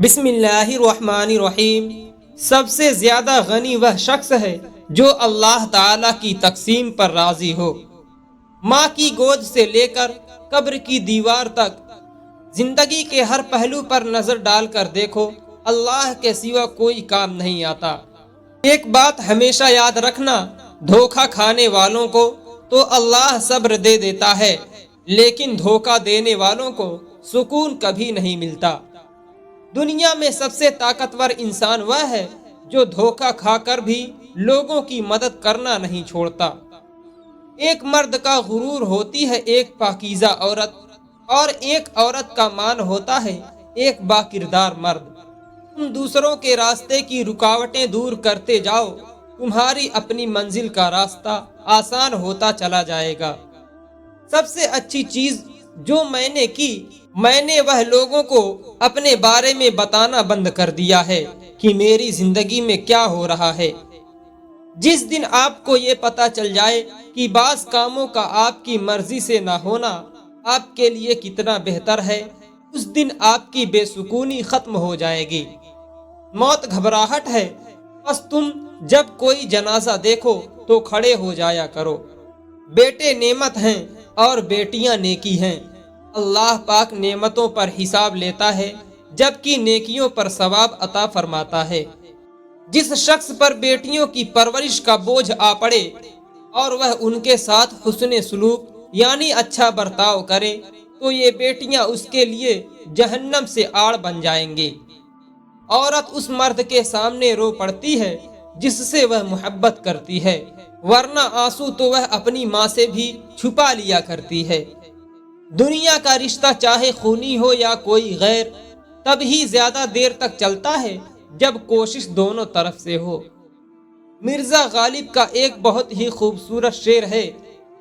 بسم اللہ الرحمن الرحیم۔ سب سے زیادہ غنی وہ شخص ہے جو اللہ تعالیٰ کی تقسیم پر راضی ہو۔ ماں کی گود سے لے کر قبر کی دیوار تک زندگی کے ہر پہلو پر نظر ڈال کر دیکھو، اللہ کے سوا کوئی کام نہیں آتا۔ ایک بات ہمیشہ یاد رکھنا، دھوکہ کھانے والوں کو تو اللہ صبر دے دیتا ہے، لیکن دھوکہ دینے والوں کو سکون کبھی نہیں ملتا۔ دنیا میں سب سے طاقتور انسان وہ ہے جو دھوکہ کھا کر بھی لوگوں کی مدد کرنا نہیں چھوڑتا۔ ایک مرد کا غرور ہوتی ہے ایک پاکیزہ عورت، اور ایک عورت کا مان ہوتا ہے ایک باکردار مرد۔ تم دوسروں کے راستے کی رکاوٹیں دور کرتے جاؤ، تمہاری اپنی منزل کا راستہ آسان ہوتا چلا جائے گا۔ سب سے اچھی چیز جو میں نے کی، میں نے وہ لوگوں کو اپنے بارے میں بتانا بند کر دیا ہے کہ میری زندگی میں کیا ہو رہا ہے۔ جس دن آپ کو یہ پتہ چل جائے کہ بعض کاموں کا آپ کی مرضی سے نہ ہونا آپ کے لیے کتنا بہتر ہے، اس دن آپ کی بے سکونی ختم ہو جائے گی۔ موت گھبراہٹ ہے، بس تم جب کوئی جنازہ دیکھو تو کھڑے ہو جایا کرو۔ بیٹے نعمت ہیں اور بیٹیاں نیکی ہیں۔ اللہ پاک نعمتوں پر حساب لیتا ہے جبکہ نیکیوں پر ثواب عطا فرماتا ہے۔ جس شخص پر بیٹیوں کی پرورش کا بوجھ آ پڑے اور وہ ان کے ساتھ حسن سلوک یعنی اچھا برتاؤ کرے تو یہ بیٹیاں اس کے لیے جہنم سے آڑ بن جائیں گی۔ عورت اس مرد کے سامنے رو پڑتی ہے جس سے وہ محبت کرتی ہے، ورنہ آنسو تو وہ اپنی ماں سے بھی چھپا لیا کرتی ہے۔ دنیا کا رشتہ چاہے خونی ہو یا کوئی غیر، تب ہی زیادہ دیر تک چلتا ہے جب کوشش دونوں طرف سے ہو۔ مرزا غالب کا ایک بہت ہی خوبصورت شعر ہے،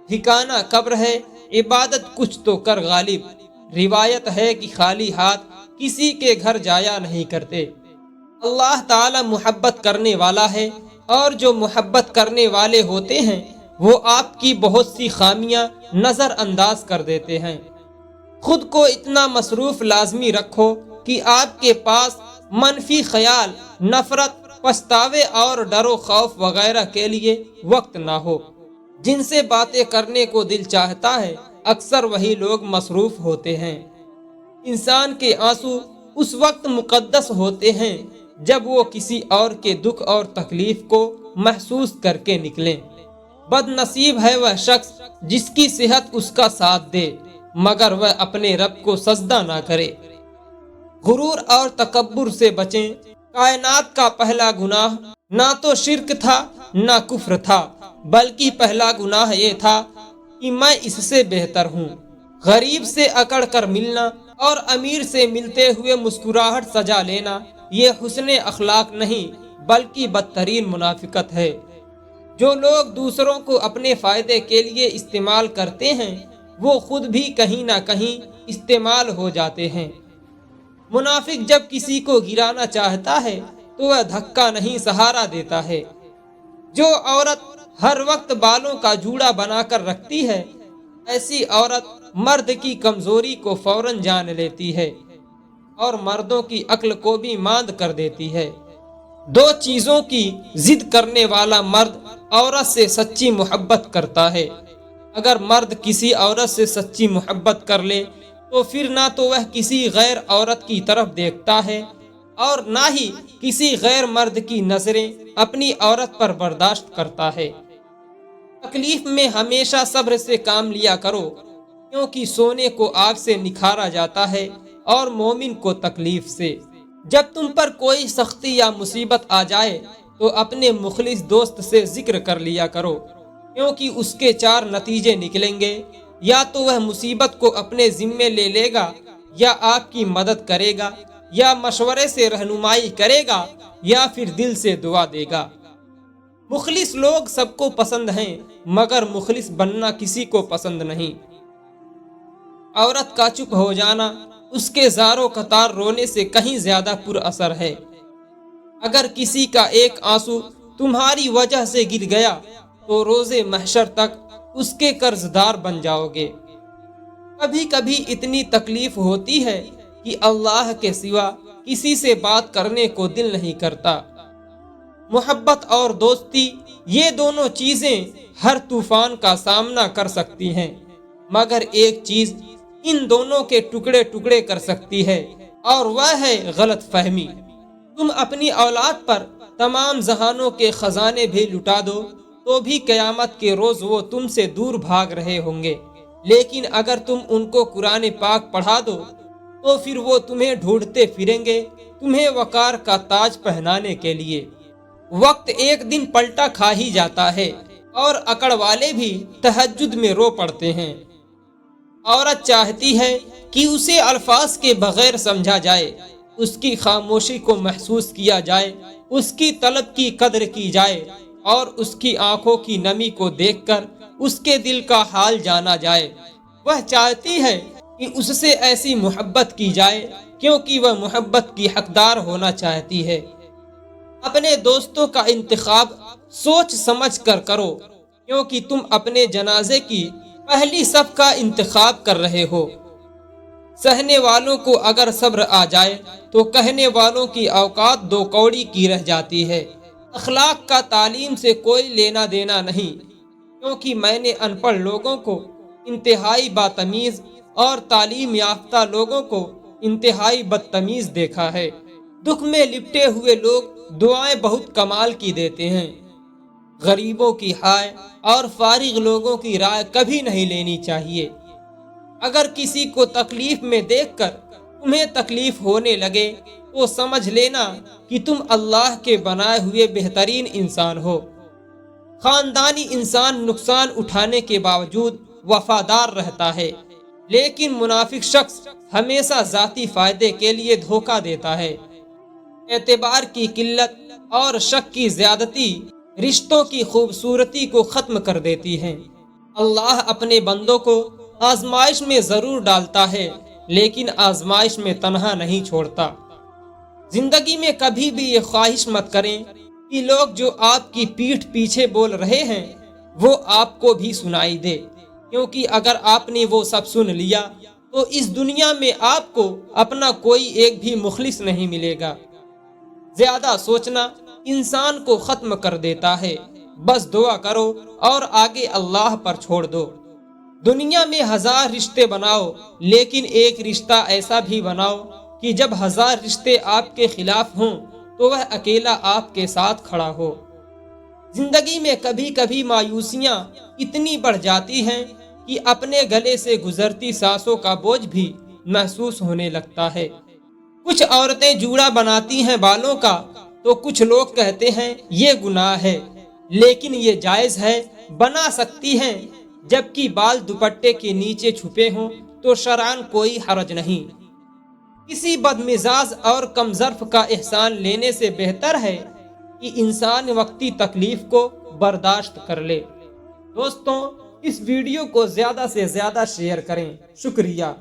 ٹھکانہ قبر ہے عبادت کچھ تو کر غالب۔ روایت ہے کہ خالی ہاتھ کسی کے گھر جایا نہیں کرتے۔ اللہ تعالی محبت کرنے والا ہے، اور جو محبت کرنے والے ہوتے ہیں وہ آپ کی بہت سی خامیاں نظر انداز کر دیتے ہیں۔ خود کو اتنا مصروف لازمی رکھو کہ آپ کے پاس منفی خیال، نفرت، پچھتاوے اور ڈر و خوف وغیرہ کے لیے وقت نہ ہو۔ جن سے باتیں کرنے کو دل چاہتا ہے اکثر وہی لوگ مصروف ہوتے ہیں۔ انسان کے آنسو اس وقت مقدس ہوتے ہیں جب وہ کسی اور کے دکھ اور تکلیف کو محسوس کر کے نکلیں۔ بد نصیب ہے وہ شخص جس کی صحت اس کا ساتھ دے مگر وہ اپنے رب کو سجدہ نہ کرے۔ غرور اور تکبر سے بچیں۔ کائنات کا پہلا گناہ نہ تو شرک تھا نہ کفر تھا، بلکہ پہلا گناہ یہ تھا کہ میں اس سے بہتر ہوں۔ غریب سے اکڑ کر ملنا اور امیر سے ملتے ہوئے مسکراہٹ سجا لینا یہ حسن اخلاق نہیں بلکہ بدترین منافقت ہے۔ جو لوگ دوسروں کو اپنے فائدے کے لیے استعمال کرتے ہیں وہ خود بھی کہیں نہ کہیں استعمال ہو جاتے ہیں۔ منافق جب کسی کو گرانا چاہتا ہے تو وہ دھکا نہیں سہارا دیتا ہے۔ جو عورت ہر وقت بالوں کا جوڑا بنا کر رکھتی ہے، ایسی عورت مرد کی کمزوری کو فوراً جان لیتی ہے اور مردوں کی عقل کو بھی ماند کر دیتی ہے۔ دو چیزوں کی ضد کرنے والا مرد عورت سے سچی محبت کرتا ہے۔ اگر مرد کسی عورت سے سچی محبت کر لے تو پھر نہ تو وہ کسی غیر عورت کی طرف دیکھتا ہے اور نہ ہی کسی غیر مرد کی نظریں اپنی عورت پر برداشت کرتا ہے۔ تکلیف میں ہمیشہ صبر سے کام لیا کرو، کیونکہ سونے کو آگ سے نکھارا جاتا ہے اور مومن کو تکلیف سے۔ جب تم پر کوئی سختی یا مصیبت آ جائے تو اپنے مخلص دوست سے ذکر کر لیا کرو، کیونکہ اس کے چار نتیجے نکلیں گے، یا تو وہ مصیبت کو اپنے ذمے لے لے گا، یا آپ کی مدد کرے گا، یا مشورے سے رہنمائی کرے گا، یا پھر دل سے دعا دے گا۔ مخلص لوگ سب کو پسند ہیں مگر مخلص بننا کسی کو پسند نہیں۔ عورت کا چپ ہو جانا اس کے زاروں قطار رونے سے کہیں زیادہ پر اثر ہے۔ اگر کسی کا ایک آنسو تمہاری وجہ سے گر گیا تو روز محشر تک اس کے قرض دار بن جاؤ گے۔ کبھی کبھی اتنی تکلیف ہوتی ہے کہ اللہ کے سوا کسی سے بات کرنے کو دل نہیں کرتا۔ محبت اور دوستی، یہ دونوں چیزیں ہر طوفان کا سامنا کر سکتی ہیں، مگر ایک چیز ان دونوں کے ٹکڑے ٹکڑے کر سکتی ہے، اور وہ ہے غلط فہمی۔ تم اپنی اولاد پر تمام جہانوں کے خزانے بھی لٹا دو تو بھی قیامت کے روز وہ تم سے دور بھاگ رہے ہوں گے، لیکن اگر تم ان کو قرآن پاک پڑھا دو تو پھر وہ تمہیں ڈھونڈتے پھریں گے، تمہیں وقار کا تاج پہنانے کے لیے۔ وقت ایک دن پلٹا کھا ہی جاتا ہے، اور اکڑ والے بھی تہجد میں رو پڑتے ہیں۔ عورت چاہتی ہے کہ اسے الفاظ کے بغیر سمجھا جائے، اس کی خاموشی کو محسوس کیا جائے، اس کی طلب کی قدر کی جائے، اور اس کی آنکھوں کی نمی کو دیکھ کر اس کے دل کا حال جانا جائے۔ وہ چاہتی ہے کہ اس سے ایسی محبت کی جائے کیونکہ وہ محبت کی حقدار ہونا چاہتی ہے۔ اپنے دوستوں کا انتخاب سوچ سمجھ کر کرو، کیونکہ تم اپنے جنازے کی پہلی صف کا انتخاب کر رہے ہو۔ سہنے والوں کو اگر صبر آ جائے تو کہنے والوں کی اوقات دو کوڑی کی رہ جاتی ہے۔ اخلاق کا تعلیم سے کوئی لینا دینا نہیں، کیونکہ میں نے ان پڑھ لوگوں کو انتہائی باتمیز اور تعلیم یافتہ لوگوں کو انتہائی بدتمیز دیکھا ہے۔ دکھ میں لپٹے ہوئے لوگ دعائیں بہت کمال کی دیتے ہیں۔ غریبوں کی ہائے اور فارغ لوگوں کی رائے کبھی نہیں لینی چاہیے۔ اگر کسی کو تکلیف میں دیکھ کر تمہیں تکلیف ہونے لگے تو سمجھ لینا کہ تم اللہ کے بنائے ہوئے بہترین انسان ہو۔ خاندانی انسان نقصان اٹھانے کے باوجود وفادار رہتا ہے، لیکن منافق شخص ہمیشہ ذاتی فائدے کے لیے دھوکہ دیتا ہے۔ اعتبار کی قلت اور شک کی زیادتی رشتوں کی خوبصورتی کو ختم کر دیتی ہے۔ اللہ اپنے بندوں کو آزمائش میں ضرور ڈالتا ہے، لیکن آزمائش میں تنہا نہیں چھوڑتا۔ زندگی میں کبھی بھی یہ خواہش مت کریں کہ لوگ جو آپ کی پیٹھ پیچھے بول رہے ہیں وہ آپ کو بھی سنائی دے، کیونکہ اگر آپ نے وہ سب سن لیا تو اس دنیا میں آپ کو اپنا کوئی ایک بھی مخلص نہیں ملے گا۔ زیادہ سوچنا انسان کو ختم کر دیتا ہے، بس دعا کرو اور آگے اللہ پر چھوڑ دو۔ دنیا میں 1000 رشتے بناؤ، لیکن ایک رشتہ ایسا بھی بناؤ کہ جب 1000 رشتے آپ کے خلاف ہوں تو وہ اکیلا آپ کے ساتھ کھڑا ہو۔ زندگی میں کبھی کبھی مایوسیاں اتنی بڑھ جاتی ہیں کہ اپنے گلے سے گزرتی سانسوں کا بوجھ بھی محسوس ہونے لگتا ہے۔ کچھ عورتیں جوڑا بناتی ہیں بالوں کا تو کچھ لوگ کہتے ہیں یہ گناہ ہے، لیکن یہ جائز ہے، بنا سکتی ہیں، جبکہ بال دوپٹے کے نیچے چھپے ہوں تو شرعاً کوئی حرج نہیں۔ کسی بدمزاج اور کم ظرف کا احسان لینے سے بہتر ہے کہ انسان وقتی تکلیف کو برداشت کر لے۔ دوستوں، اس ویڈیو کو زیادہ سے زیادہ شیئر کریں۔ شکریہ۔